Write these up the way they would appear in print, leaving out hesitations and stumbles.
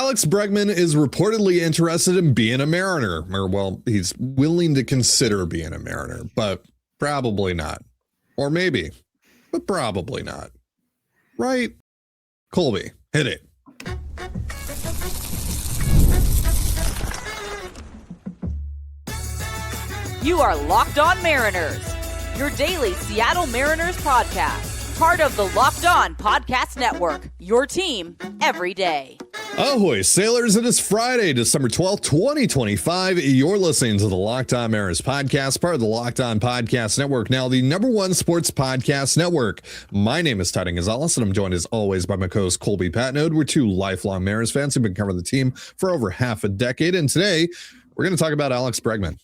Alex Bregman is reportedly interested in being a Mariner. Or, well, he's willing to consider being a Mariner, but probably not. Or maybe, but probably not. Right? Colby, hit it. You are Locked On Mariners, your daily Seattle Mariners podcast. Part of the Locked On Podcast Network, your team every day. Ahoy, sailors. It is Friday, December 12th, 2025. You're listening to the Locked On Mariners podcast, part of the Locked On Podcast Network, now the #1 sports podcast network. My name is Titan Gonzalez, and I'm joined as always by my co-host Colby Patnode. We're two lifelong Mariners fans who've been covering the team for over half a decade, and today we're going to talk about Alex Bregman.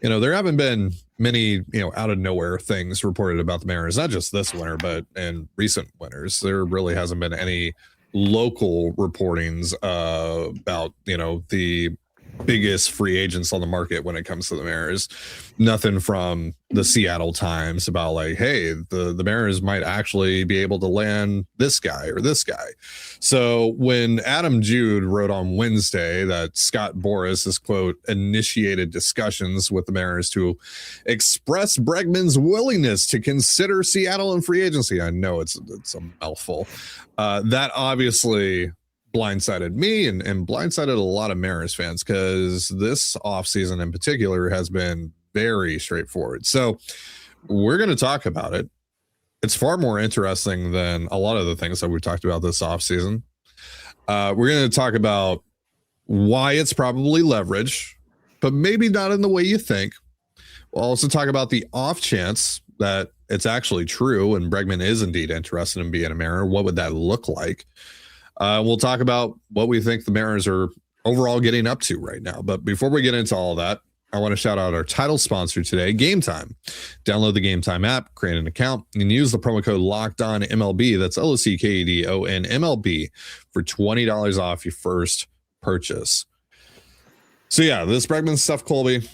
You know, there haven't been many, out of nowhere things reported about the Mariners, not just this winter, but in recent winters. There really hasn't been any local reportings about, the biggest free agents on the market when it comes to the Mariners. Nothing from the Seattle Times about like, hey, the Mariners might actually be able to land this guy or this guy. So when Adam Jude wrote on Wednesday that Scott Boras has, quote, initiated discussions with the Mariners to express Bregman's willingness to consider Seattle in free agency. I know it's a mouthful. That obviously blindsided me and blindsided a lot of Mariners fans, because this offseason in particular has been very straightforward. So we're going to talk about it. It's far more interesting than a lot of the things that we've talked about this offseason. We're going to talk about why it's probably leverage, but maybe not in the way you think. We'll also talk about the off chance that it's actually true and Bregman is indeed interested in being a Mariner. What would that look like? We'll talk about what we think the Mariners are overall getting up to right now. But before we get into all that, I want to shout out our title sponsor today, Gametime. Download the Gametime app, create an account, and use the promo code LOCKEDONMLB. That's LOCKEDON MLB for $20 off your first purchase. So yeah, this Bregman stuff, Colby,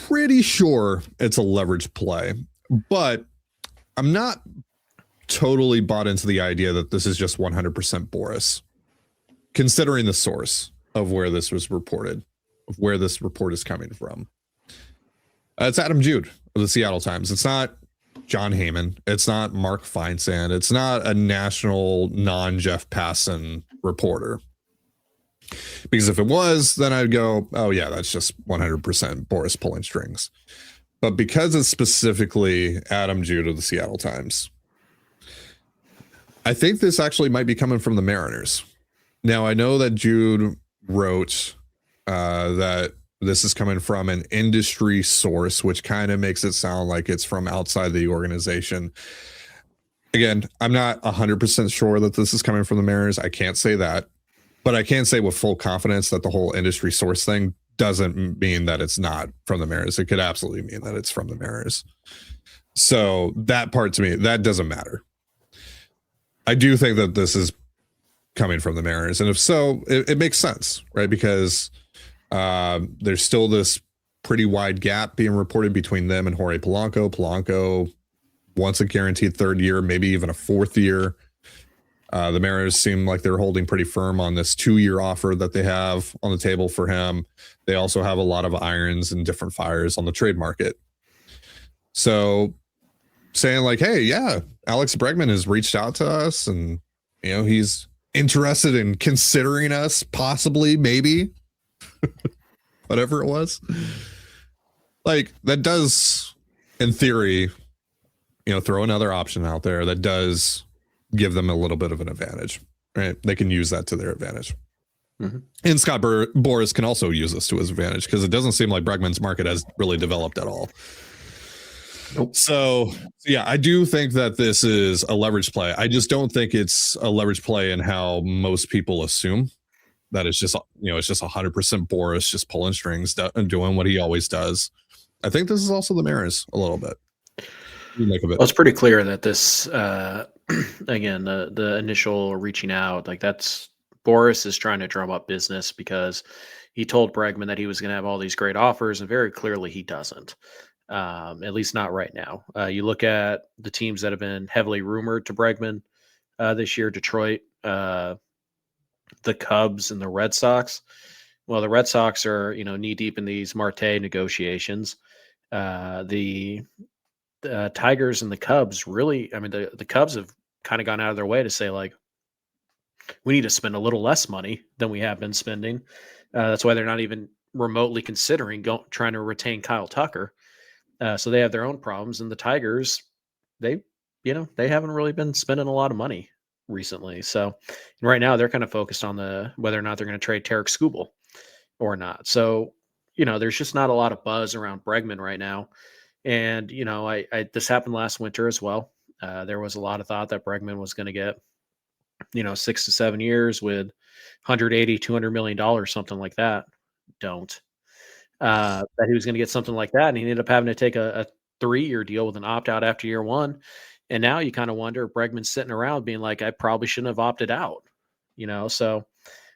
pretty sure it's a leverage play, but I'm not totally bought into the idea that this is just 100% Boras, considering the source of where this was reported, of where this report is coming from. It's Adam Jude of the Seattle Times. It's not John Heyman. It's not Mark Feinsand. It's not a national non-Jeff Passan reporter. Because if it was, then I'd go, oh yeah, that's just 100% Boras pulling strings. But because it's specifically Adam Jude of the Seattle Times, I think this actually might be coming from the Mariners. Now, I know that Jude wrote that this is coming from an industry source, which kind of makes it sound like it's from outside the organization. Again, I'm not 100% sure that this is coming from the Mariners. I can't say that. But I can say with full confidence that the whole industry source thing doesn't mean that it's not from the Mariners. It could absolutely mean that it's from the Mariners. So that part to me, that doesn't matter. I do think that this is coming from the Mariners. And if so, it makes sense, right? Because there's still this pretty wide gap being reported between them and Jorge Polanco. Polanco wants a guaranteed third year, maybe even a fourth year. The Mariners seem like they're holding pretty firm on this 2-year offer that they have on the table for him. They also have a lot of irons and different fires on the trade market. So saying like, hey, yeah, Alex Bregman has reached out to us and, he's interested in considering us, possibly, maybe, whatever it was. Like, that does, in theory, throw another option out there that does give them a little bit of an advantage, right? They can use that to their advantage. Mm-hmm. And Scott Boras can also use this to his advantage, because it doesn't seem like Bregman's market has really developed at all. Nope. So yeah, I do think that this is a leverage play. I just don't think it's a leverage play in how most people assume that it's just, it's just 100% Boras just pulling strings and doing what he always does. I think this is also the Mariners a little bit. Well, it's pretty clear that this, again, the initial reaching out, like that's Boras is trying to drum up business because he told Bregman that he was going to have all these great offers, and very clearly he doesn't. At least not right now. You look at the teams that have been heavily rumored to Bregman this year. Detroit the Cubs and the Red Sox. Well, the Red Sox are, knee deep in these Marte negotiations. The Tigers and the Cubs really, the Cubs have kind of gone out of their way to say, like, we need to spend a little less money than we have been spending. That's why they're not even remotely considering trying to retain Kyle Tucker. So they have their own problems. And the Tigers, they haven't really been spending a lot of money recently. So right now they're kind of focused on whether or not they're going to trade Tarek Skubal or not. So, there's just not a lot of buzz around Bregman right now. And, this happened last winter as well. There was a lot of thought that Bregman was going to get, 6 to 7 years with 180, $200 million, something like that. That he was going to get something like that. And he ended up having to take a 3-year deal with an opt-out after year one. And now you kind of wonder if Bregman's sitting around being like, I probably shouldn't have opted out, so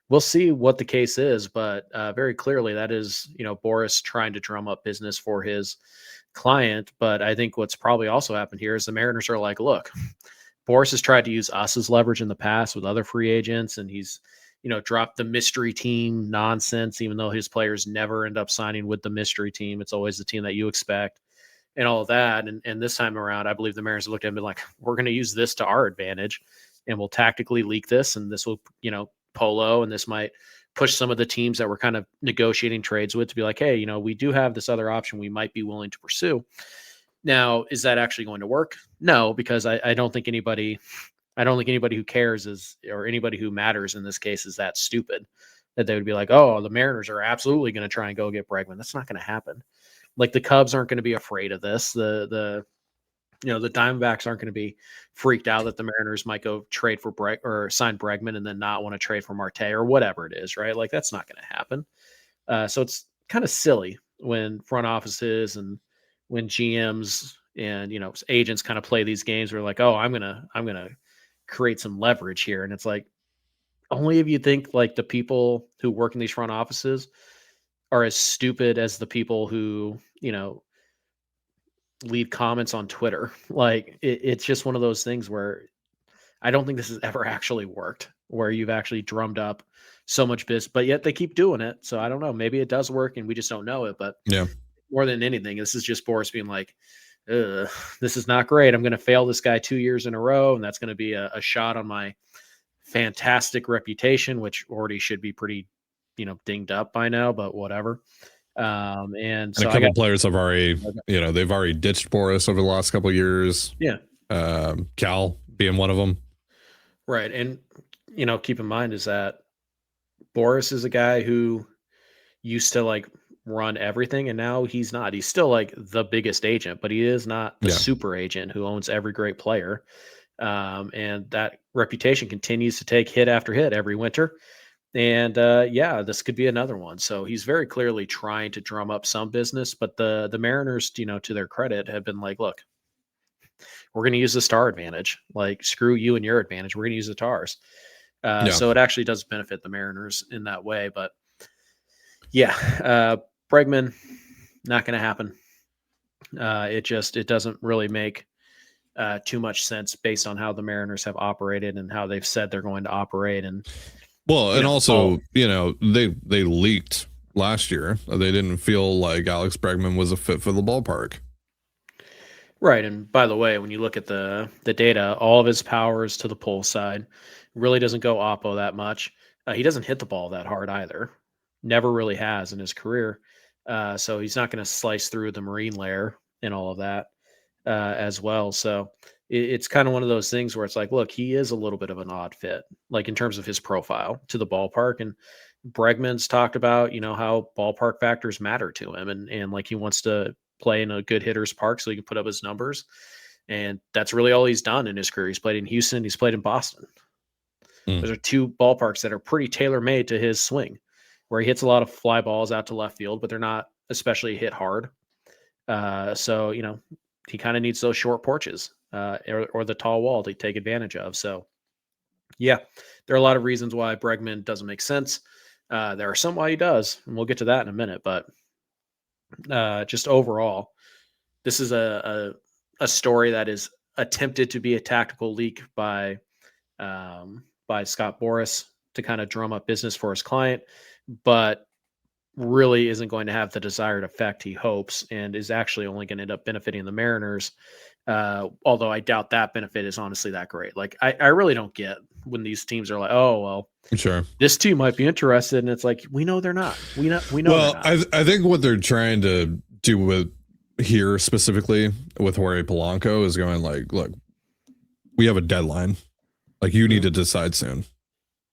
we'll see what the case is. But very clearly that is, Boras trying to drum up business for his client. But I think what's probably also happened here is the Mariners are like, look, Boras has tried to use us as leverage in the past with other free agents, and he's, dropped the mystery team nonsense, even though his players never end up signing with the mystery team. It's always the team that you expect and all of that. And this time around, I believe the Mariners looked at him and been like, we're going to use this to our advantage, and we'll tactically leak this, and this will, polo, and this might push some of the teams that we're kind of negotiating trades with to be like, hey, we do have this other option we might be willing to pursue. Now, is that actually going to work? No, because I don't think anybody who cares or anybody who matters in this case is that stupid that they would be like, oh, the Mariners are absolutely going to try and go get Bregman. That's not going to happen. Like, the Cubs aren't going to be afraid of this. The Diamondbacks aren't going to be freaked out that the Mariners might go trade for or sign Bregman and then not want to trade for Marte or whatever it is, right? Like, that's not going to happen. So it's kind of silly when front offices and when GMs and agents kind of play these games where like, oh, I'm gonna create some leverage here, and it's like, only if you think like the people who work in these front offices are as stupid as the people who leave comments on Twitter. Like, it's just one of those things where I don't think this has ever actually worked, where you've actually drummed up so much business, but yet they keep doing it. So I don't know, maybe it does work and we just don't know it. But yeah, more than anything, this is just Boras being like, this is not great. I'm going to fail this guy 2 years in a row, and that's going to be a shot on my fantastic reputation, which already should be pretty, dinged up by now, but whatever. And so a couple players have already, they've already ditched Boras over the last couple of years. Yeah. Cal being one of them. Right. And, keep in mind is that Boras is a guy who used to like run everything, and now he's not. He's still like the biggest agent, but he is not the super agent who owns every great player. And that reputation continues to take hit after hit every winter. And this could be another one. So he's very clearly trying to drum up some business, but the Mariners, to their credit, have been like, look, we're going to use the star advantage. Like, screw you and your advantage. We're going to use the TARs. So it actually does benefit the Mariners in that way. But Bregman, not going to happen. It doesn't really make too much sense based on how the Mariners have operated and how they've said they're going to operate. And also, they leaked last year. They didn't feel like Alex Bregman was a fit for the ballpark. Right. And by the way, when you look at the data, all of his power is to the pull side. Really doesn't go oppo that much. He doesn't hit the ball that hard either. Never really has in his career. So he's not going to slice through the marine layer and all of that as well. So it's kind of one of those things where it's like, look, he is a little bit of an odd fit, like in terms of his profile to the ballpark. And Bregman's talked about, how ballpark factors matter to him. And like, he wants to play in a good hitter's park so he can put up his numbers. And that's really all he's done in his career. He's played in Houston. He's played in Boston. Those are two ballparks that are pretty tailor-made to his swing, where he hits a lot of fly balls out to left field, but they're not especially hit hard. So, he kind of needs those short porches or the tall wall to take advantage of. So, there are a lot of reasons why Bregman doesn't make sense. There are some why he does, and we'll get to that in a minute. But just overall, this is a story that is attempted to be a tactical leak by Scott Boras. to kind of drum up business for his client, but really isn't going to have the desired effect he hopes, and is actually only going to end up benefiting the Mariners. Although I doubt that benefit is honestly that great. Like, I really don't get when these teams are like, oh, well, sure, this team might be interested. And it's like, we know they're not. We know. Well, I think what they're trying to do with here specifically with Jorge Polanco is going like, look, we have a deadline. Like, you need to decide soon.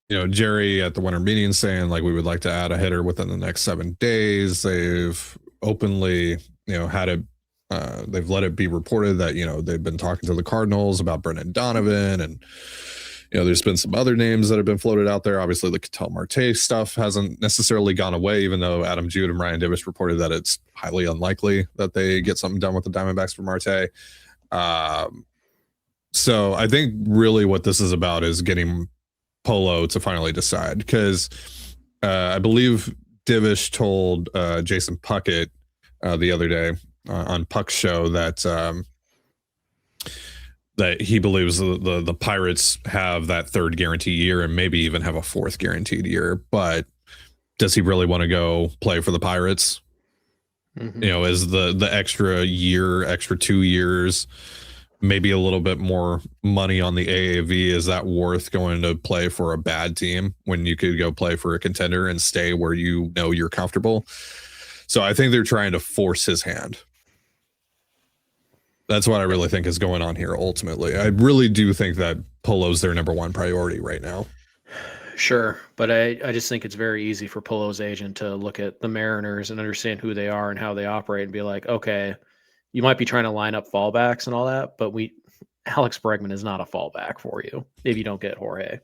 You know, Jerry at the winter meeting saying like, we would like to add a hitter within the next 7 days. They've openly, you know, had it. They've let it be reported that, you know, they've been talking to the Cardinals about Brendan Donovan, and, you know, there's been some other names that have been floated out there. Obviously, the Ketel Marte stuff hasn't necessarily gone away, even though Adam Jude and Ryan Divish reported that it's highly unlikely that they get something done with the Diamondbacks for Marte. So I think really what this is about is getting Polo to finally decide, because I believe Divish told Jason Puckett the other day on Puck's show that that he believes the Pirates have that third guaranteed year and maybe even have a fourth guaranteed year. But does he really want to go play for the Pirates? Mm-hmm. You know, is the extra year, extra 2 years, maybe a little bit more money on the AAV, is that worth going to play for a bad team when you could go play for a contender and stay where you know you're comfortable? So I think they're trying to force his hand. That's what I really think is going on here. Ultimately, I really do think that Polo's their number one priority right now. Sure, but I just think it's very easy for Polo's agent to look at the Mariners and understand who they are and how they operate and be like, okay, you might be trying to line up fallbacks and all that, but Alex Bregman is not a fallback for you if you don't get Jorge.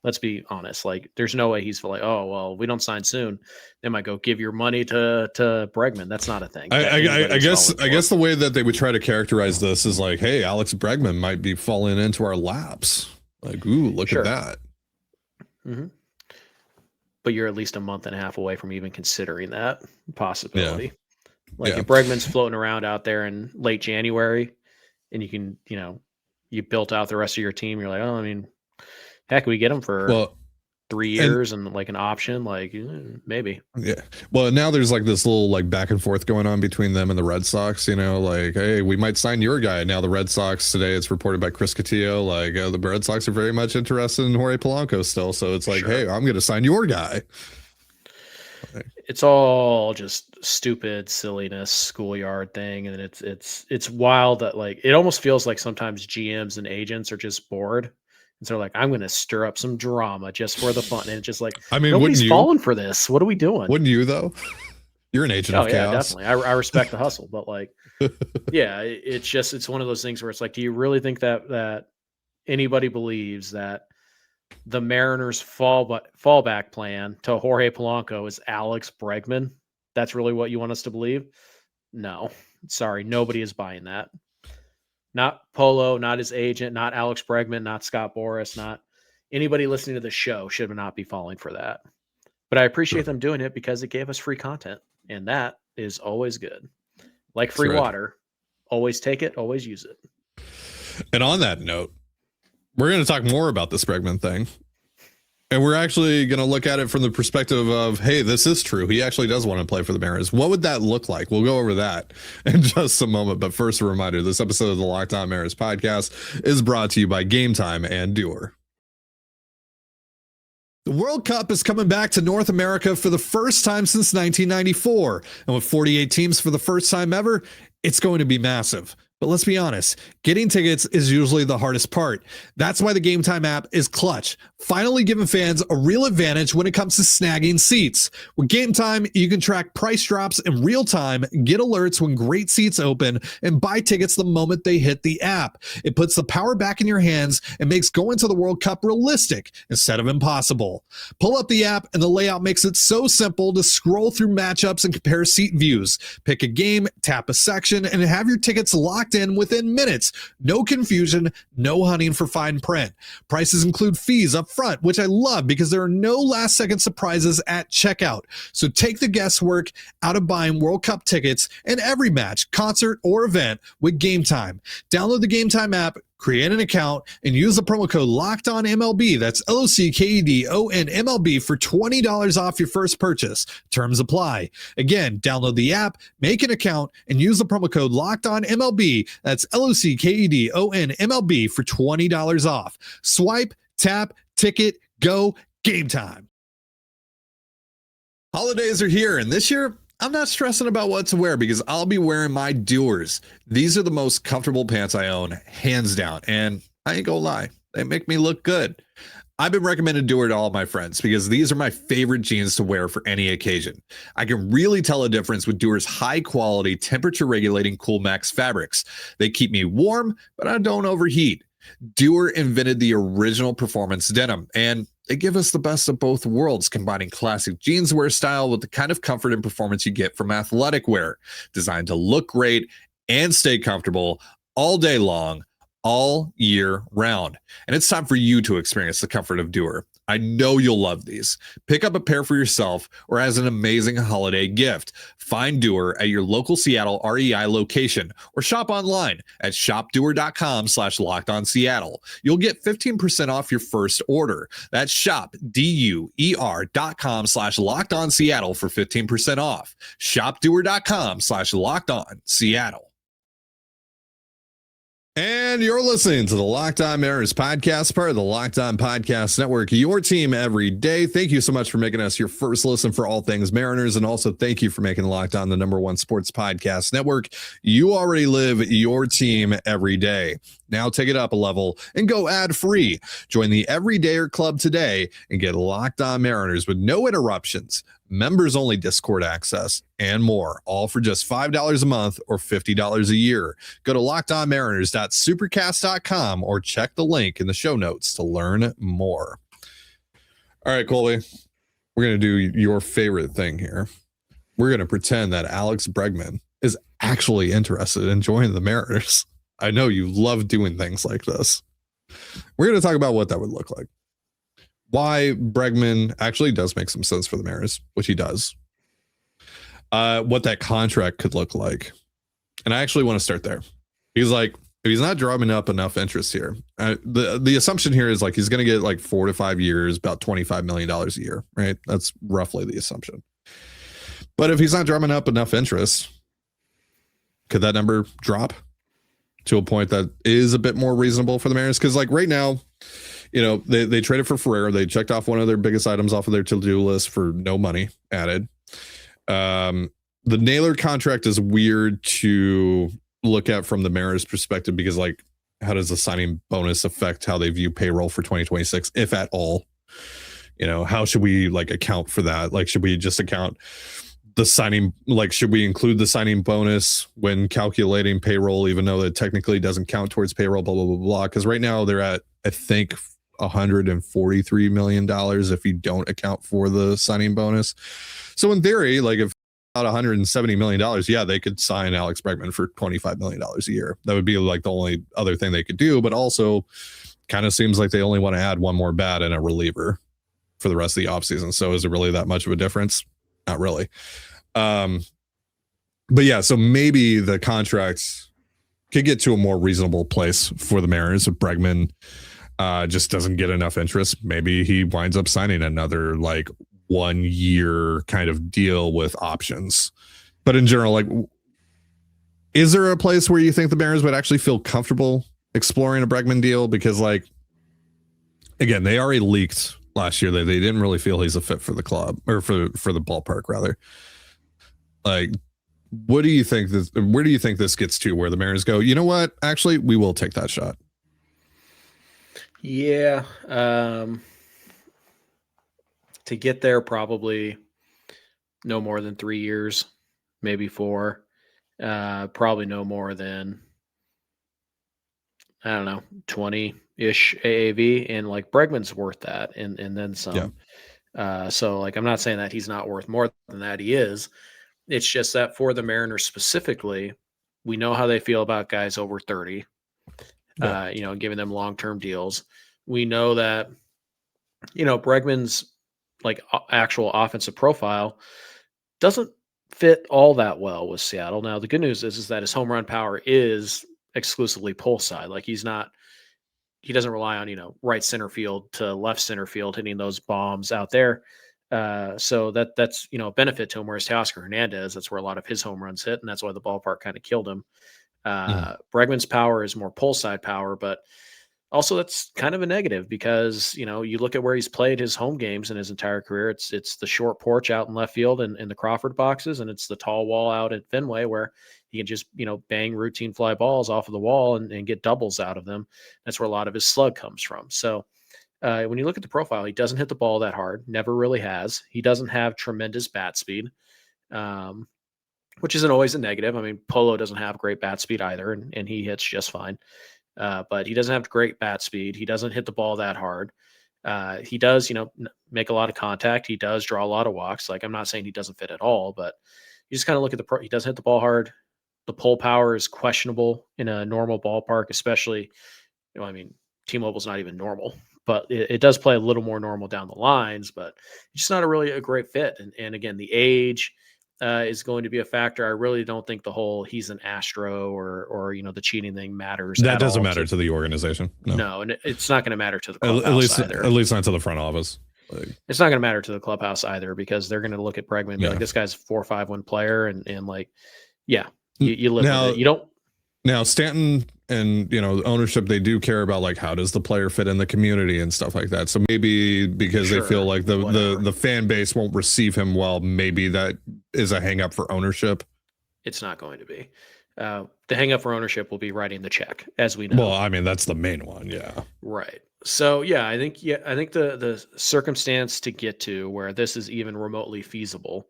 Let's be honest. Like, there's no way he's like, oh, well, we don't sign soon. They might go give your money to Bregman. That's not a thing. I guess the way that they would try to characterize this is like, hey, Alex Bregman might be falling into our laps. Like, ooh, look at that. Mm-hmm. But you're at least a month and a half away from even considering that possibility. Yeah. Like, if Bregman's floating around out there in late January and you can, you know, you built out the rest of your team, you're like, oh, I mean, heck, we get him for 3 years and like an option, like maybe. Yeah. Well, now there's like this little like back and forth going on between them and the Red Sox, you know, like, hey, we might sign your guy. Now the Red Sox today, it's reported by Chris Cotillo, like the Red Sox are very much interested in Jorge Polanco still. So it's like, hey, I'm going to sign your guy. It's all just stupid silliness, schoolyard thing. And it's wild that like, it almost feels like sometimes GMs and agents are just bored. And so like, I'm going to stir up some drama just for the fun. And it's just like, I mean, nobody's falling for this. What are we doing? Wouldn't you though? You're an agent of chaos. Yeah, definitely. I respect the hustle, but like, yeah, it's one of those things where it's like, do you really think that anybody believes that the Mariners fallback plan to Jorge Polanco is Alex Bregman? That's really what you want us to believe? No, sorry. Nobody is buying that. Not Polo, not his agent, not Alex Bregman, not Scott Boras, not anybody listening to the show should not be falling for that. But I appreciate them doing it because it gave us free content, and that is always good. Like free water, always take it, always use it. And on that note, we're going to talk more about this Bregman thing. And we're actually going to look at it from the perspective of, hey, this is true. He actually does want to play for the Mariners. What would that look like? We'll go over that in just a moment. But first, a reminder, this episode of the Locked On Mariners podcast is brought to you by Gametime and Doer. The World Cup is coming back to North America for the first time since 1994. And with 48 teams for the first time ever, it's going to be massive. But let's be honest, getting tickets is usually the hardest part. That's why the Gametime app is clutch, finally giving fans a real advantage when it comes to snagging seats. With Gametime, you can track price drops in real time, get alerts when great seats open, and buy tickets the moment they hit the app. It puts the power back in your hands and makes going to the World Cup realistic instead of impossible. Pull up the app and the layout makes it so simple to scroll through matchups and compare seat views. Pick a game, tap a section, and have your tickets locked in within minutes. No confusion, no hunting for fine print. Prices include fees up front, which I love because there are no last second surprises at checkout. So take the guesswork out of buying World Cup tickets and every match, concert, or event with Gametime. Download the Gametime app, Create an account and use the promo code LOCKEDONMLB. That's LOCKEDONMLB for $20 off your first purchase. Terms apply. Again, download the app, make an account, and use the promo code LOCKEDONMLB. That's LOCKEDONMLB for $20 off. Swipe, tap, ticket, go, game time. Holidays are here, and this year, I'm not stressing about what to wear because I'll be wearing my Doers. These are the most comfortable pants I own, hands down. And I ain't gonna lie, they make me look good. I've been recommended Doer to all my friends because these are my favorite jeans to wear for any occasion. I can really tell a difference with Doer's high quality, temperature regulating Cool Max fabrics. They keep me warm, but I don't overheat. Doer invented the original performance denim, and they give us the best of both worlds, combining classic jeans wear style with the kind of comfort and performance you get from athletic wear, designed to look great and stay comfortable all day long, all year round. And it's time for you to experience the comfort of Doer. I know you'll love these. Pick up a pair for yourself or as an amazing holiday gift. Find Doer at your local Seattle REI location or shop online at shopdoer.com/lockedonseattle. You'll get 15% off your first order. That's shopdoer.com/lockedonseattle for 15% off. Shopdoer.com/lockedonseattle. And you're listening to the Locked On Mariners podcast, part of the Locked On Podcast Network, your team every day. Thank you so much for making us your first listen for all things Mariners. And also thank you for making Locked On the #1 sports podcast network. You already live your team every day. Now take it up a level and go ad free. Join the Everydayer Club today and get Locked On Mariners with no interruptions, members only Discord access, and more, all for just $5 a month or $50 a year. Go to lockedonmariners.supercast.com or check the link in the show notes to learn more. All right, Colby, we're going to do your favorite thing here. We're going to pretend that Alex Bregman is actually interested in joining the Mariners. I know you love doing things like this. We're going to talk about what that would look like. Why Bregman actually does make some sense for the Mariners, which he does. What that contract could look like. And I actually want to start there. He's like, if he's not drumming up enough interest here, the assumption here is like he's going to get like 4 to 5 years, about $25 million a year, right? That's roughly the assumption. But if he's not drumming up enough interest, could that number drop to a point that is a bit more reasonable for the Mariners? Because like right now, you know, they traded for Ferrer. They checked off one of their biggest items off of their to-do list for no money added. The Naylor contract is weird to look at from the Mariners perspective because like, how does the signing bonus affect how they view payroll for 2026, if at all? You know, how should we like account for that? Like, should we just account the signing, like, should we include the signing bonus when calculating payroll, even though it technically doesn't count towards payroll, blah, blah, blah, blah. Because right now they're at, I think, $143 million if you don't account for the signing bonus. So in theory, like if about $170 million, yeah, they could sign Alex Bregman for $25 million a year. That would be like the only other thing they could do, but also kind of seems like they only want to add one more bat and a reliever for the rest of the offseason. So is it really that much of a difference? Not really. But yeah, so maybe the contracts could get to a more reasonable place for the Mariners if Bregman just doesn't get enough interest. Maybe he winds up signing another like 1 year kind of deal with options. But in general, like, is there a place where you think the Mariners would actually feel comfortable exploring a Bregman deal? Because like, again, they already leaked last year that they didn't really feel he's a fit for the club or for the ballpark rather. Like, what do you think this, where do you think this gets to where the Mariners go, you know what, actually, we will take that shot? Yeah. To get there, probably no more than 3 years, maybe 4. Probably no more than, I don't know, 20-ish AAV. And like Bregman's worth that and then some. Yeah. So like, I'm not saying that he's not worth more than that. He is. It's just that for the Mariners specifically, we know how they feel about guys over 30, you know, giving them long-term deals. We know that, you know, Bregman's like actual offensive profile doesn't fit all that well with Seattle. Now, the good news is that his home run power is exclusively pull side. Like he's not doesn't rely on, right center field to left center field hitting those bombs out there. So that's a benefit to him. Whereas Teoscar Hernandez, that's where a lot of his home runs hit, and that's why the ballpark kind of killed him. Bregman's power is more pull side power, but also that's kind of a negative because you look at where he's played his home games in his entire career. It's the short porch out in left field and in the Crawford boxes, and it's the tall wall out at Fenway where he can just bang routine fly balls off of the wall and get doubles out of them. That's where a lot of his slug comes from. So when you look at the profile, he doesn't hit the ball that hard, never really has. He doesn't have tremendous bat speed, which isn't always a negative. I mean, Polo doesn't have great bat speed either, and he hits just fine. But he doesn't have great bat speed. He doesn't hit the ball that hard. He does, make a lot of contact. He does draw a lot of walks. Like, I'm not saying he doesn't fit at all, but you just kind of look at he doesn't hit the ball hard. The pull power is questionable in a normal ballpark, especially, T-Mobile's not even normal, but it does play a little more normal down the lines, but it's just not a great fit. And again, the age is going to be a factor. I really don't think the whole he's an Astro or the cheating thing matters. That doesn't matter to the organization. No, and it's not going to matter to the clubhouse either. At least not to the front office. It's not going to matter to the clubhouse either because they're going to look at Bregman and be like, this guy's a 4 or 5 win player, and you live with it. You don't. Now Stanton and ownership, they do care about like how does the player fit in the community and stuff like that. So maybe because they feel like the fan base won't receive him well, maybe that is a hang up for ownership. It's not going to be. The hang up for ownership will be writing the check, as we know. Well, I mean that's the main one, yeah. Right. So I think the circumstance to get to where this is even remotely feasible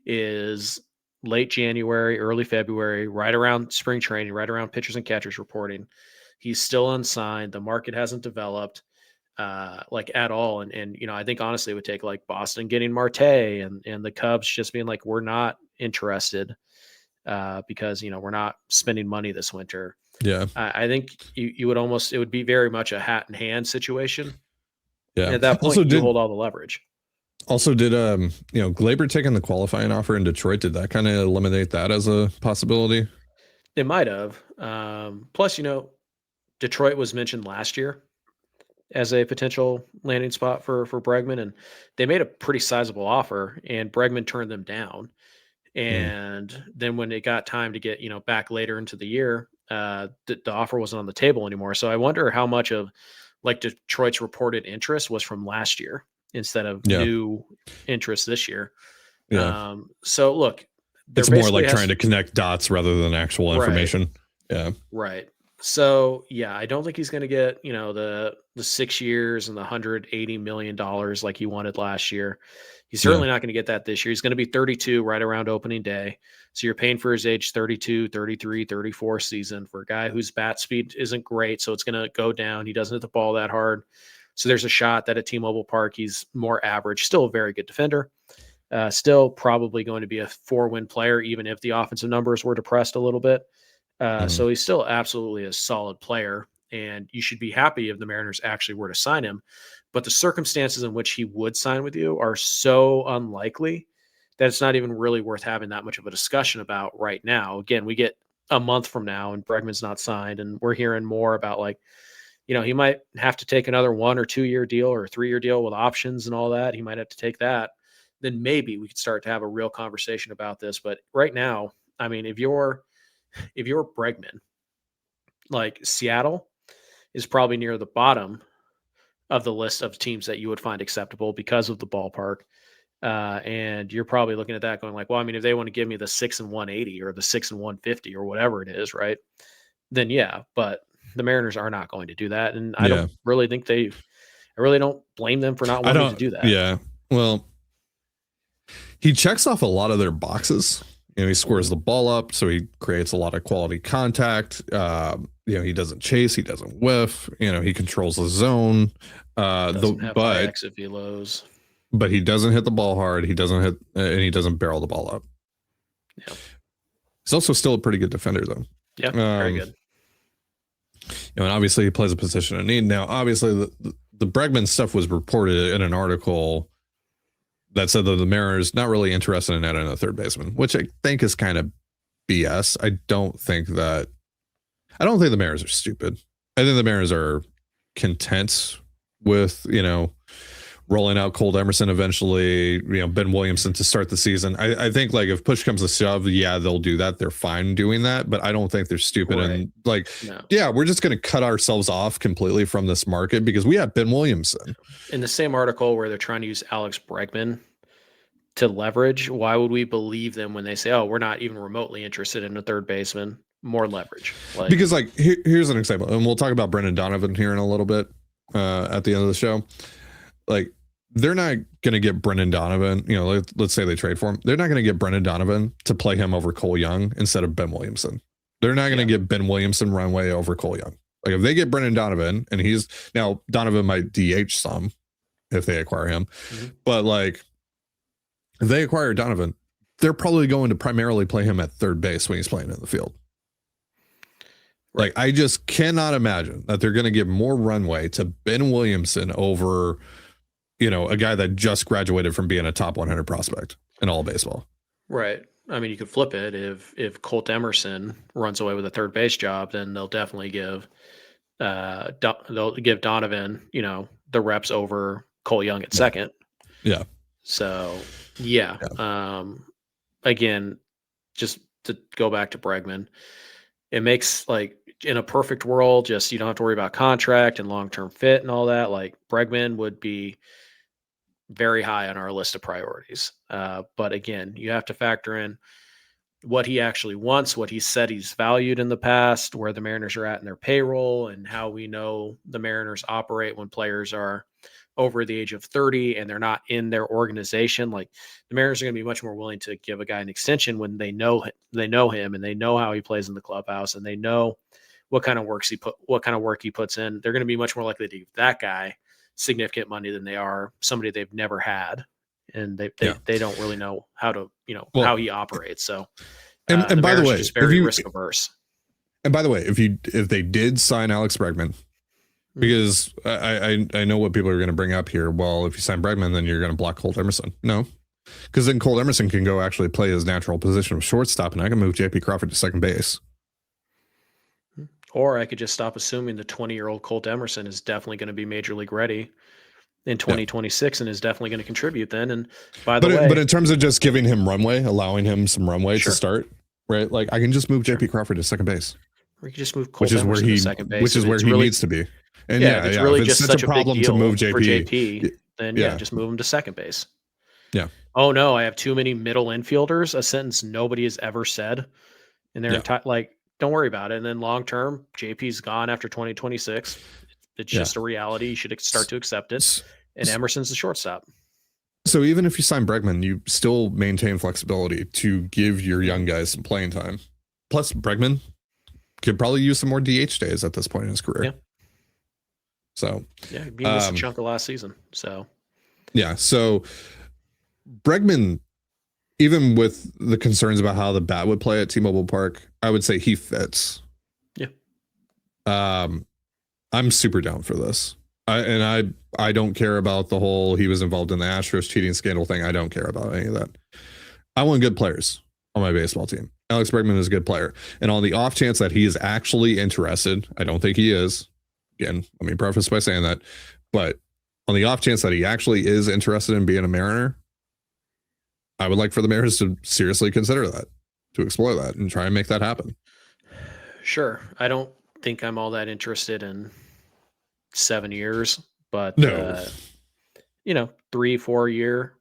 is late January, early February, right around spring training, right around pitchers and catchers reporting. He's still unsigned. The market hasn't developed at all. And I think honestly it would take like Boston getting Marte and the Cubs just being like, we're not interested because, we're not spending money this winter. Yeah. I think it would be very much a hat in hand situation. Yeah. And at that point, you hold all the leverage. Also, did Glaber taking the qualifying offer in Detroit? Did that kind of eliminate that as a possibility? It might have. Plus, Detroit was mentioned last year as a potential landing spot for Bregman, and they made a pretty sizable offer, and Bregman turned them down. And then when it got time to get back later into the year, the offer wasn't on the table anymore. So I wonder how much of like Detroit's reported interest was from last year instead of new interest this year. Yeah. So look, it's more like trying to connect dots rather than actual information. Right. Yeah. Right. So I don't think he's going to get, the 6 years and the $180 million like he wanted last year. He's certainly not going to get that this year. He's going to be 32 right around opening day. So you're paying for his age 32, 33, 34 season for a guy whose bat speed isn't great. So it's going to go down. He doesn't hit the ball that hard. So there's a shot that at T-Mobile Park, he's more average, still a very good defender, still probably going to be a 4-win player, even if the offensive numbers were depressed a little bit. So he's still absolutely a solid player, and you should be happy if the Mariners actually were to sign him. But the circumstances in which he would sign with you are so unlikely that it's not even really worth having that much of a discussion about right now. Again, we get a month from now and Bregman's not signed, and we're hearing more about he might have to take another 1 or 2 year deal or a 3-year deal with options and all that. He might have to take that. Then maybe we could start to have a real conversation about this. But right now, I mean, if you're Bregman, like Seattle is probably near the bottom of the list of teams that you would find acceptable because of the ballpark. And you're probably looking at that going like, well, I mean, if they want to give me the 6 and 180 or the 6 and 150 or whatever it is, right? Then but the Mariners are not going to do that. And I don't really think I really don't blame them for not wanting to do that. Yeah. Well, he checks off a lot of their boxes. He squares the ball up, so he creates a lot of quality contact. He doesn't chase, he doesn't whiff. He controls the zone. Exit velos. But he doesn't hit the ball hard. He doesn't hit, and he doesn't barrel the ball up. Yeah. He's also still a pretty good defender, though. Yeah, very good. And obviously he plays a position of need. Now, obviously the Bregman stuff was reported in an article that said that the Mariners not really interested in adding a third baseman, which I think is kind of BS. I don't think the Mariners are stupid. I think the Mariners are content with, rolling out Colt Emerson eventually, Ben Williamson to start the season. I think like if push comes to shove, they'll do that. They're fine doing that, but I don't think they're stupid. Right. And we're just going to cut ourselves off completely from this market because we have Ben Williamson. In the same article where they're trying to use Alex Bregman to leverage, why would we believe them when they say, oh, we're not even remotely interested in a third baseman? More leverage. Because here's an example, and we'll talk about Brendan Donovan here in a little bit at the end of the show. Like, they're not going to get Brendan Donovan, let's say they trade for him. They're not going to get Brendan Donovan to play him over Cole Young instead of Ben Williamson. They're not going to get Ben Williamson runway over Cole Young. Like if they get Brendan Donovan and Donovan might DH some if they acquire him, but like if they acquire Donovan, they're probably going to primarily play him at third base when he's playing in the field. Like I just cannot imagine that they're going to give more runway to Ben Williamson over a guy that just graduated from being a top 100 prospect in all of baseball. Right. I mean, you could flip it. If Colt Emerson runs away with a third base job, then they'll definitely give Donovan, the reps over Cole Young at second. Yeah. So again, just to go back to Bregman, it makes like in a perfect world, just you don't have to worry about contract and long-term fit and all that. Like Bregman would be very high on our list of priorities. But again, you have to factor in what he actually wants, what he said he's valued in the past, where the Mariners are at in their payroll, and how we know the Mariners operate when players are over the age of 30 and they're not in their organization. Like the Mariners are going to be much more willing to give a guy an extension when they know him and they know how he plays in the clubhouse and they know what kind of work he puts in. They're going to be much more likely to give that guy significant money than they are somebody they've never had, and they don't really know how to how he operates. So and by the way, just very risk averse. And by the way, if they did sign Alex Bregman, because I know what people are going to bring up here. Well, if you sign Bregman, then you're going to block Colt Emerson. No, because then Colt Emerson can go actually play his natural position of shortstop, and I can move JP Crawford to second base. Or I could just stop assuming the 20-year-old Colt Emerson is definitely going to be major league ready in 2026 and is definitely going to contribute then. And by the way, but in terms of just giving him runway, allowing him some runway to start, right? Like I can just move JP Crawford to second base. Or you can just move Colt Emerson to second base, which is where he needs to be. And it's really just such a problem to move JP, for JP, then just move him to second base. Yeah. Oh no, I have too many middle infielders. A sentence nobody has ever said in their entire don't worry about it. And then long term, JP's gone after 2026. It's just a reality. You should start to accept it. And Emerson's the shortstop. So even if you sign Bregman, you still maintain flexibility to give your young guys some playing time. Plus, Bregman could probably use some more DH days at this point in his career. Yeah. So he missed a chunk of last season. So Bregman, even with the concerns about how the bat would play at T-Mobile Park, I would say he fits. Yeah. I'm super down for this. I don't care about the whole he was involved in the Astros cheating scandal thing. I don't care about any of that. I want good players on my baseball team. Alex Bregman is a good player. And on the off chance that he is actually interested, I don't think he is. Again, let me preface by saying that. But on the off chance that he actually is interested in being a Mariner, I would like for the Mariners to seriously consider that, to explore that and try and make that happen. Sure. I don't think I'm all that interested in 7 years, but 3-4 year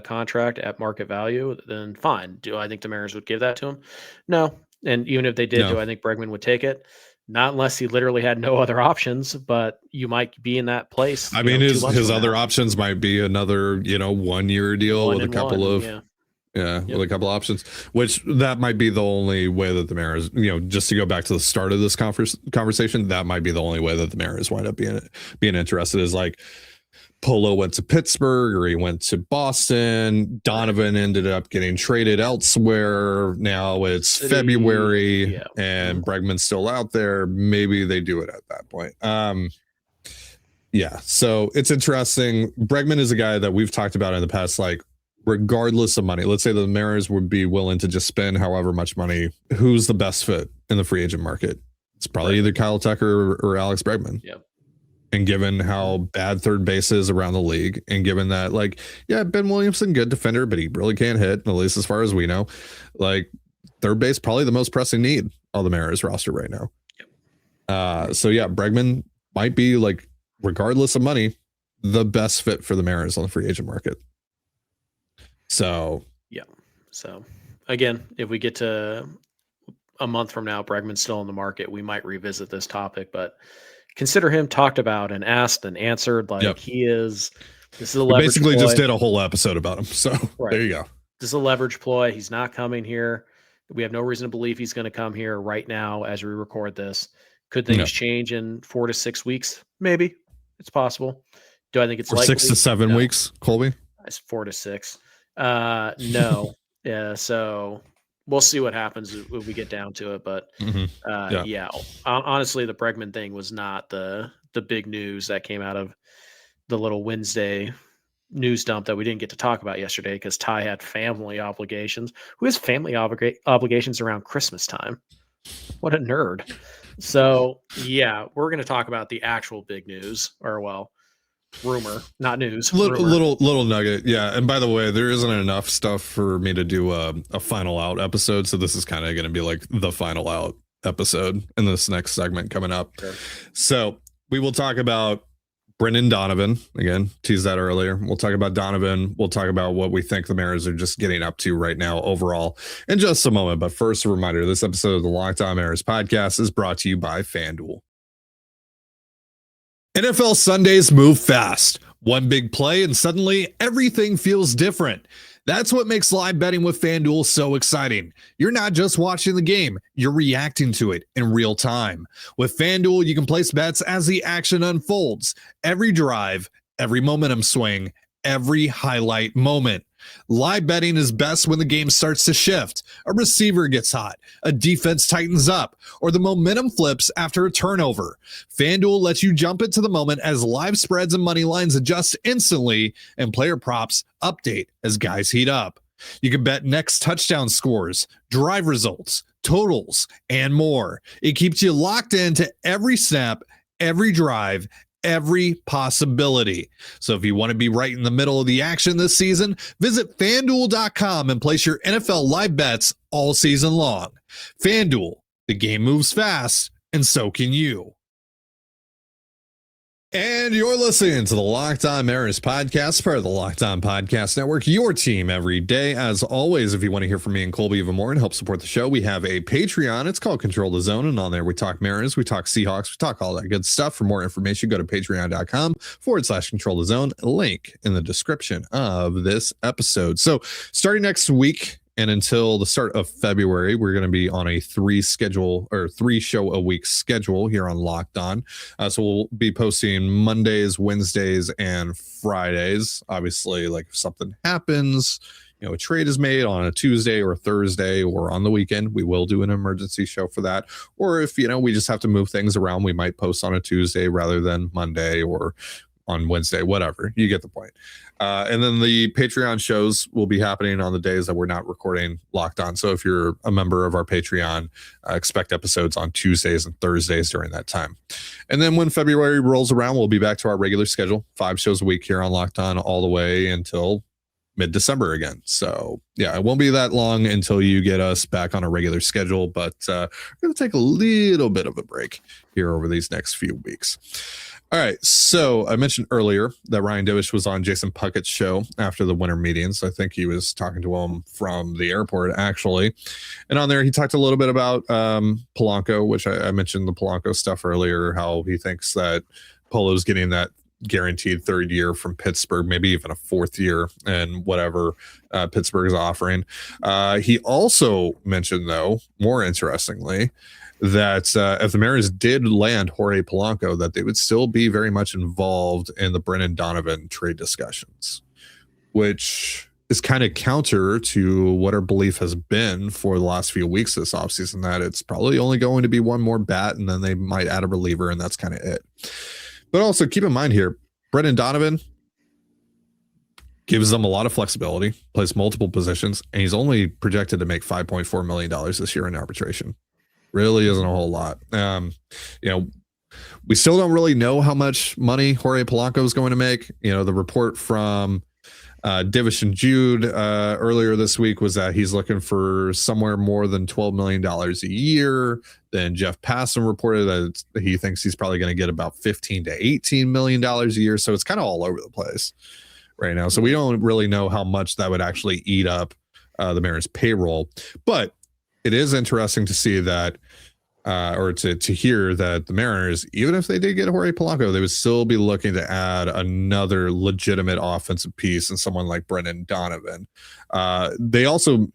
contract at market value, then fine. Do I think the Mariners would give that to him? No. And even if they did, do I think Bregman would take it? Not unless he literally had no other options, but you might be in that place. I mean, his other options might be another, 1 year deal with a couple of with a couple options, which that might be the only way that the Mariners, just to go back to the start of this conversation, that might be the only way that the Mariners wind up being interested is like Polo went to Pittsburgh or he went to Boston. Donovan ended up getting traded elsewhere. Now it's February and Bregman's still out there. Maybe they do it at that point. So it's interesting. Bregman is a guy that we've talked about in the past, like regardless of money, let's say the Mariners would be willing to just spend however much money. Who's the best fit in the free agent market? It's probably either Kyle Tucker or Alex Bregman. Yep. And given how bad third base is around the league, and given that, like, yeah, Ben Williamson, good defender, but he really can't hit, at least as far as we know. Like, third base, probably the most pressing need on the Mariners roster right now. So yeah, Bregman might be, like, regardless of money, the best fit for the Mariners on the free agent market. So yeah. So again, if we get to a month from now, Bregman's still in the market, we might revisit this topic, but consider him talked about and asked and answered. Like, he is, this is a leverage basically ploy. Just did a whole episode about him. So There you go. This is a leverage ploy. He's not coming here. We have no reason to believe he's going to come here right now as we record this. Could things change in 4 to 6 weeks? Maybe. It's possible. Do I think it's likely? 6 to 7 weeks, Colby? It's 4 to 6. No. Yeah. So we'll see what happens when we get down to it. But honestly, the Bregman thing was not the big news that came out of the little Wednesday news dump that we didn't get to talk about yesterday because Ty had family obligations. Who has family obligations around Christmas time? What a nerd. So yeah, we're going to talk about the actual big news, or rumor, not news. Little nugget. Yeah. And by the way, there isn't enough stuff for me to do a final out episode. So this is kind of going to be like the final out episode in this next segment coming up. Sure. So we will talk about Brendan Donovan. Again, teased that earlier. We'll talk about Donovan. We'll talk about what we think the Mariners are just getting up to right now overall in just a moment. But first, a reminder, this episode of the Locked On Mariners podcast is brought to you by FanDuel. NFL Sundays move fast. One big play and suddenly everything feels different. That's what makes live betting with FanDuel so exciting. You're not just watching the game, you're reacting to it in real time. With FanDuel, you can place bets as the action unfolds. Every drive, every momentum swing, every highlight moment. Live betting is best when the game starts to shift, a receiver gets hot, a defense tightens up, or the momentum flips after a turnover. FanDuel lets you jump into the moment as live spreads and money lines adjust instantly and player props update as guys heat up. You can bet next touchdown scores, drive results, totals, and more. It keeps you locked into every snap, every drive, every possibility. So if you want to be right in the middle of the action this season, visit FanDuel.com and place your NFL live bets all season long. FanDuel, the game moves fast, and so can you. And you're listening to the Locked On Mariners podcast, part of the Locked On Podcast Network, your team every day. As always, if you want to hear from me and Colby even more and help support the show, we have a Patreon. It's called Control the Zone, and on there we talk Mariners, we talk Seahawks, we talk all that good stuff. For more information, go to patreon.com/Control the Zone. Link in the description of this episode. So starting next week, and until the start of February, we're going to be on a 3 show a week schedule here on Locked On. So we'll be posting Mondays, Wednesdays, and Fridays. Obviously, like if something happens, a trade is made on a Tuesday or Thursday or on the weekend, we will do an emergency show for that. Or if, we just have to move things around, we might post on a Tuesday rather than Monday or on Wednesday, whatever. You get the point. And then the Patreon shows will be happening on the days that we're not recording Locked On. So if you're a member of our Patreon, expect episodes on Tuesdays and Thursdays during that time. And then when February rolls around, we'll be back to our regular schedule, 5 shows a week here on Locked On all the way until mid-December again. So yeah, it won't be that long until you get us back on a regular schedule, but we're going to take a little bit of a break here over these next few weeks. All right, so I mentioned earlier that Ryan Divish was on Jason Puckett's show after the winter meetings. I think he was talking to him from the airport, actually. And on there, he talked a little bit about Polanco, which I mentioned the Polanco stuff earlier, how he thinks that Polo's getting that guaranteed 3rd year from Pittsburgh, maybe even a 4th year and whatever Pittsburgh is offering. He also mentioned, though, more interestingly, that if the Mariners did land Jorge Polanco, that they would still be very much involved in the Brendan Donovan trade discussions, which is kind of counter to what our belief has been for the last few weeks this offseason, that it's probably only going to be one more bat and then they might add a reliever and that's kind of it. But also keep in mind here, Brendan Donovan gives them a lot of flexibility, plays multiple positions, and he's only projected to make $5.4 million this year in arbitration. Really isn't a whole lot. We still don't really know how much money Jorge Polanco is going to make. The report from Divish and Jude earlier this week was that he's looking for somewhere more than $12 million a year. Then Jeff Passan reported that he thinks he's probably going to get about $15 to $18 million a year. So it's kind of all over the place right now. So we don't really know how much that would actually eat up the Mariners payroll. But it is interesting to see that or to hear that the Mariners, even if they did get Jorge Polanco, they would still be looking to add another legitimate offensive piece and someone like Brendan Donovan. They also,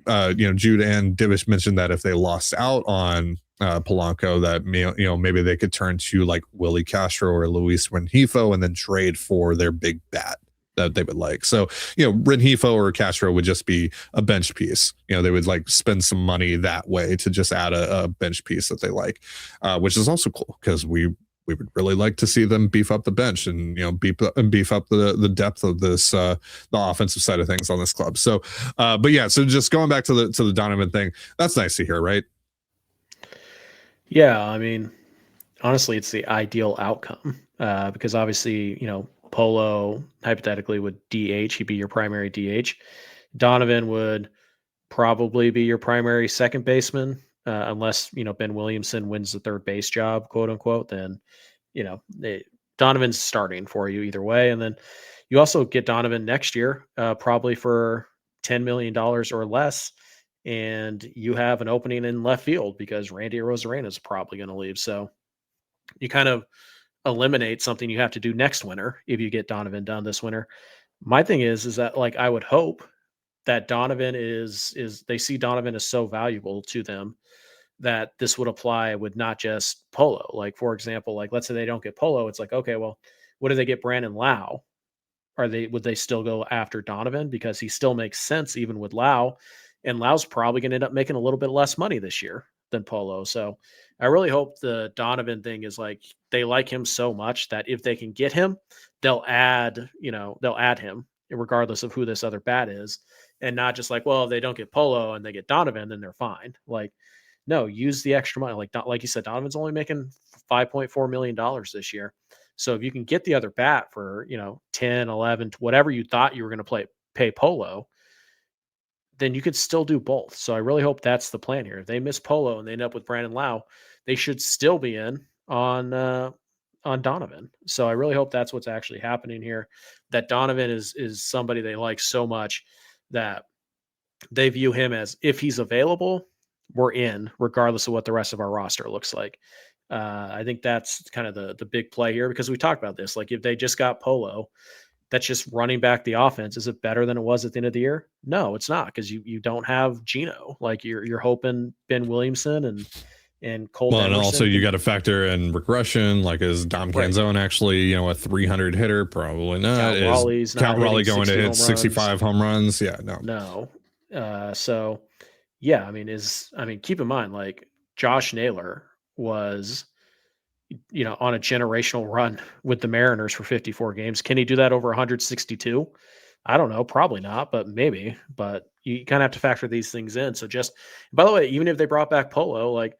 Jude and Divish mentioned that if they lost out on Polanco, that maybe they could turn to like Willie Castro or Luis Rengifo and then trade for their big bat that they would like. So, Rengifo or Castro would just be a bench piece. They would like spend some money that way to just add a bench piece that they like, which is also cool because we would really like to see them beef up the bench and, beef up the depth of this, the offensive side of things on this club. So, but yeah, so just going back to the Donovan thing, that's nice to hear, right? Yeah. I mean, honestly, it's the ideal outcome because obviously, Polo hypothetically would DH. He'd be your primary DH. Donovan would probably be your primary second baseman, unless Ben Williamson wins the third base job, quote unquote. Then Donovan's starting for you either way, and then you also get Donovan next year, probably for $10 million or less, and you have an opening in left field because Randy Arozarena is probably going to leave. So you kind of eliminate something you have to do next winter if you get Donovan done this winter. My thing is that like I would hope that Donovan is they see Donovan as so valuable to them that this would apply with not just Polo. Like for example, like let's say they don't get Polo, it's like, okay, well, what do they get Brandon Lau? Would they still go after Donovan because he still makes sense even with Lau, and Lau's probably going to end up making a little bit less money this year than Polo. So I really hope the Donovan thing is like they like him so much that if they can get him, they'll add him regardless of who this other bat is, and not just like, well, if they don't get Polo and they get Donovan, then they're fine. Like, no, use the extra money. Like you said, Donovan's only making $5.4 million this year. So if you can get the other bat for 10, 11, whatever you thought you were going to pay Polo, then you could still do both. So I really hope that's the plan here. If they miss Polo and they end up with Brandon Lau, they should still be in on Donovan. So I really hope that's what's actually happening here, that Donovan is somebody they like so much that they view him as, if he's available, we're in, regardless of what the rest of our roster looks like. I think that's kind of the big play here, because we talked about this. Like if they just got Polo, that's just running back the offense. Is it better than it was at the end of the year? No, it's not, because you don't have Gino. Like you're hoping Ben Williamson and Colt. Well, Emerson. And also you got to factor in regression. Like is Dom Canzone actually a 300 hitter? Probably not. Is Count Raleigh going to hit 65 home runs? Yeah, no. So yeah, I mean keep in mind, like Josh Naylor was on a generational run with the Mariners for 54 games. Can he do that over 162? I don't know. Probably not, but maybe. But you kind of have to factor these things in. So by the way, even if they brought back Polo, like,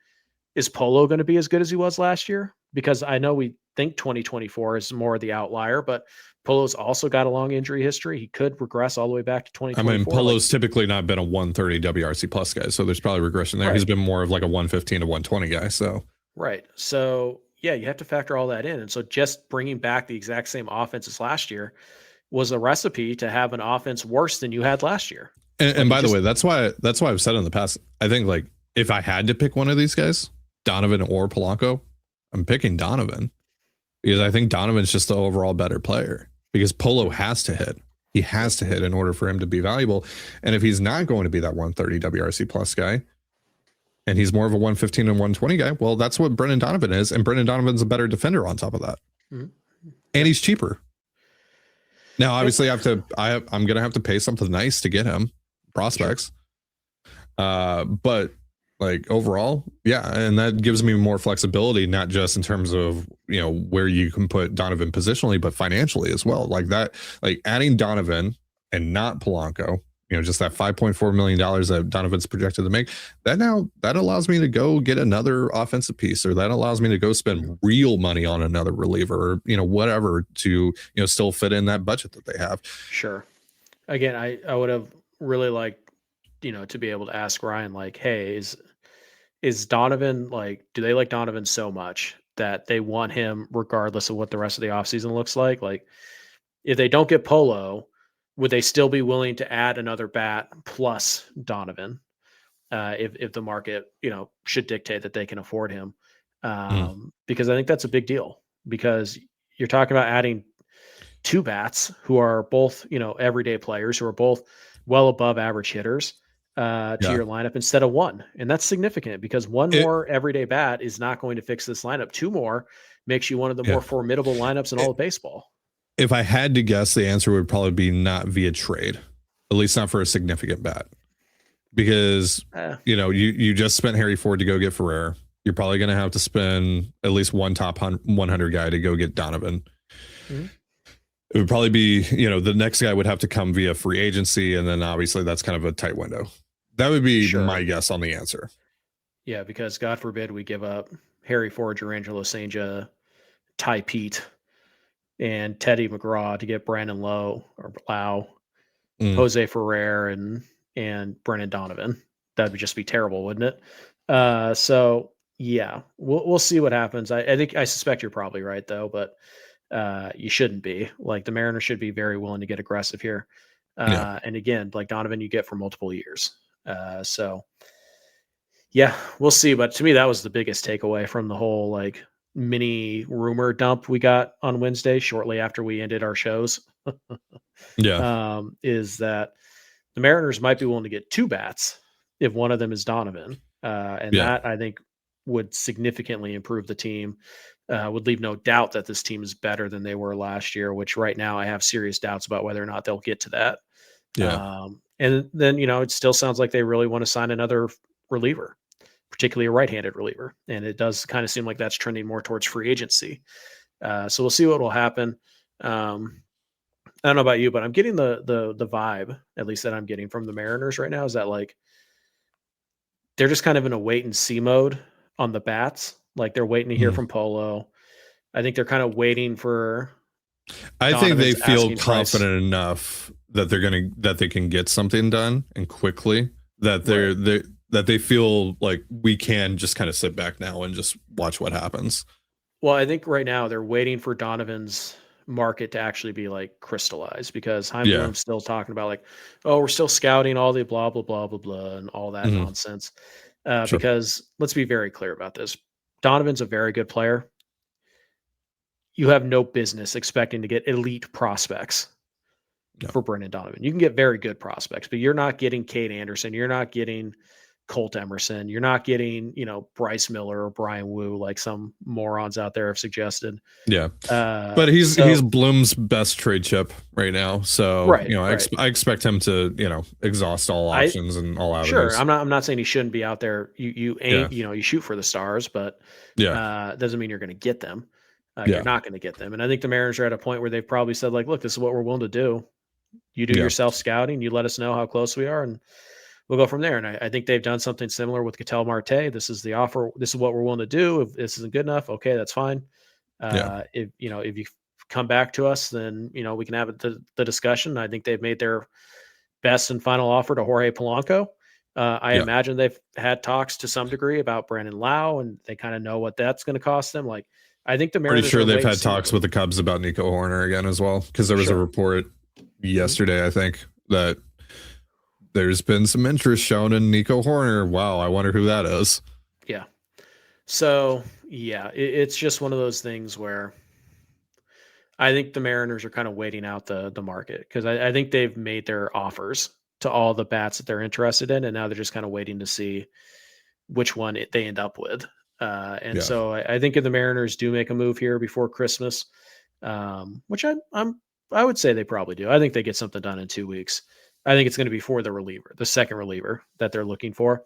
is Polo going to be as good as he was last year? Because I know we think 2024 is more the outlier, but Polo's also got a long injury history. He could regress all the way back to 2024. I mean, Polo's typically not been a 130 WRC plus guy, so there's probably regression there. Right. He's been more of like a 115 to 120 guy. So right. So yeah, you have to factor all that in. And so just bringing back the exact same offense as last year was a recipe to have an offense worse than you had last year. And by the way, that's why I've said in the past, I think like if I had to pick one of these guys, Donovan or Polanco, I'm picking Donovan, because I think Donovan's just the overall better player, because Polo has to hit. He has to hit in order for him to be valuable. And if he's not going to be that 130 WRC plus guy, and he's more of a 115 and 120 guy, well, that's what Brendan Donovan is. And Brendan Donovan's a better defender on top of that. Mm-hmm. And he's cheaper. Now, obviously, I'm going to have to pay something nice to get him prospects. Sure. But like overall, yeah. And that gives me more flexibility, not just in terms of, where you can put Donovan positionally, but financially as well. Like that, like adding Donovan and not Polanco just that $5.4 million that Donovan's projected to make, that allows me to go get another offensive piece, or that allows me to go spend real money on another reliever, or, whatever to, still fit in that budget that they have. Sure. Again, I would have really liked, to be able to ask Ryan, like, hey, is Donovan, like, do they like Donovan so much that they want him regardless of what the rest of the offseason looks like? Like, if they don't get Polo, would they still be willing to add another bat plus Donovan if the market, should dictate that they can afford him? Because I think that's a big deal, because you're talking about adding two bats who are both, everyday players who are both well above average hitters to your lineup instead of one. And that's significant, because one more everyday bat is not going to fix this lineup. Two more makes you one of the more formidable lineups in all of baseball. If I had to guess, the answer would probably be not via trade, at least not for a significant bat, because you just spent Harry Ford to go get Ferrer. You're probably going to have to spend at least one top 100 guy to go get Donovan. Mm-hmm. It would probably be, the next guy would have to come via free agency, and then obviously that's kind of a tight window. That would be my guess on the answer. Yeah, because God forbid we give up Harry Ford, Jurangelo St. Ty Pete, and Teddy McGraw to get Brandon Lau, Jose Ferrer, and Brennan Donovan. That would just be terrible, wouldn't it? So yeah, we'll see what happens. I suspect you're probably right, though, but you shouldn't be. Like, the Mariners should be very willing to get aggressive here. And again, like Donovan, you get for multiple years. So yeah, we'll see. But to me, that was the biggest takeaway from the whole like mini rumor dump we got on Wednesday shortly after we ended our shows. Is that the Mariners might be willing to get two bats if one of them is Donovan. That I think would significantly improve the team. Would leave no doubt that this team is better than they were last year, which right now I have serious doubts about whether or not they'll get to that. And then, it still sounds like they really want to sign another reliever, particularly a right-handed reliever. And it does kind of seem like that's trending more towards free agency. So we'll see what will happen. I don't know about you, but I'm getting the vibe, at least that I'm getting from the Mariners right now, is that like they're just kind of in a wait and see mode on the bats. Like, they're waiting to hear from Polo. I think they're kind of waiting for. I think they feel confident enough that they can get something done and quickly, that that they feel like we can just kind of sit back now and just watch what happens. Well, I think right now they're waiting for Donovan's market to actually be like crystallized, because Heimdall's still talking about like, oh, we're still scouting all the blah, blah, blah, blah, blah, and all that nonsense. Because let's be very clear about this. Donovan's a very good player. You have no business expecting to get elite prospects for Brendan Donovan. You can get very good prospects, but you're not getting Cade Anderson. You're not getting Colt Emerson. You're not getting, Bryce Miller or Brian Wu, like some morons out there have suggested. Yeah. But he's Bloom's best trade chip right now. So, I expect him to, exhaust all options and all avenues. Sure. I'm not saying he shouldn't be out there. You aim, you shoot for the stars, but doesn't mean you're going to get them. You're not going to get them. And I think the Mariners are at a point where they've probably said like, look, this is what we're willing to do. You do your self scouting, you let us know how close we are, and we'll go from there. And I think they've done something similar with Ketel Marte. This is the offer. This is what we're willing to do. If this isn't good enough, okay, that's fine. If you come back to us, then, we can have the discussion. I think they've made their best and final offer to Jorge Polanco. I imagine they've had talks to some degree about Brandon Lau, and they kind of know what that's going to cost them. Like, I think the Mariners. Pretty sure they've had talks with the Cubs about Nico Horner again as well, because there was a report yesterday, I think, that there's been some interest shown in Nico Horner. Wow, I wonder who that is. Yeah. So, it's just one of those things where I think the Mariners are kind of waiting out the market, because I think they've made their offers to all the bats that they're interested in, and now they're just kind of waiting to see which one they end up with. So I think if the Mariners do make a move here before Christmas, which I would say they probably do. I think they get something done in 2 weeks. I think it's going to be for the second reliever that they're looking for.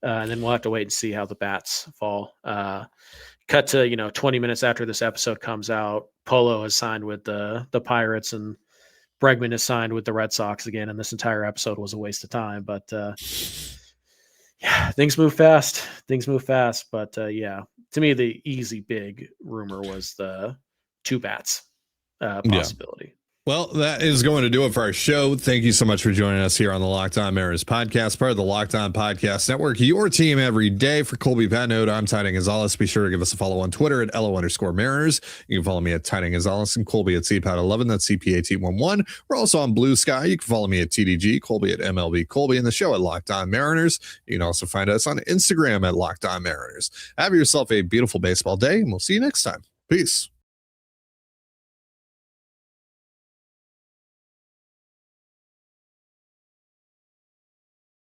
And then we'll have to wait and see how the bats fall. Cut to, 20 minutes after this episode comes out, Polo has signed with the Pirates, and Bregman is signed with the Red Sox again, and this entire episode was a waste of time. But yeah, things move fast. But yeah, to me, the easy big rumor was the 2 bats possibility. Yeah. Well, that is going to do it for our show. Thank you so much for joining us here on the Locked On Mariners podcast, part of the Locked On Podcast Network, your team every day. For Colby Patnode, I'm Titan Gonzalez. Be sure to give us a follow on Twitter at LO_Mariners. You can follow me at Titan Gonzalez and Colby at CPAT11. That's CP1811. We're also on Blue Sky. You can follow me at TDG, Colby at MLB Colby, and the show at Locked On Mariners. You can also find us on Instagram at Locked On Mariners. Have yourself a beautiful baseball day, and we'll see you next time. Peace.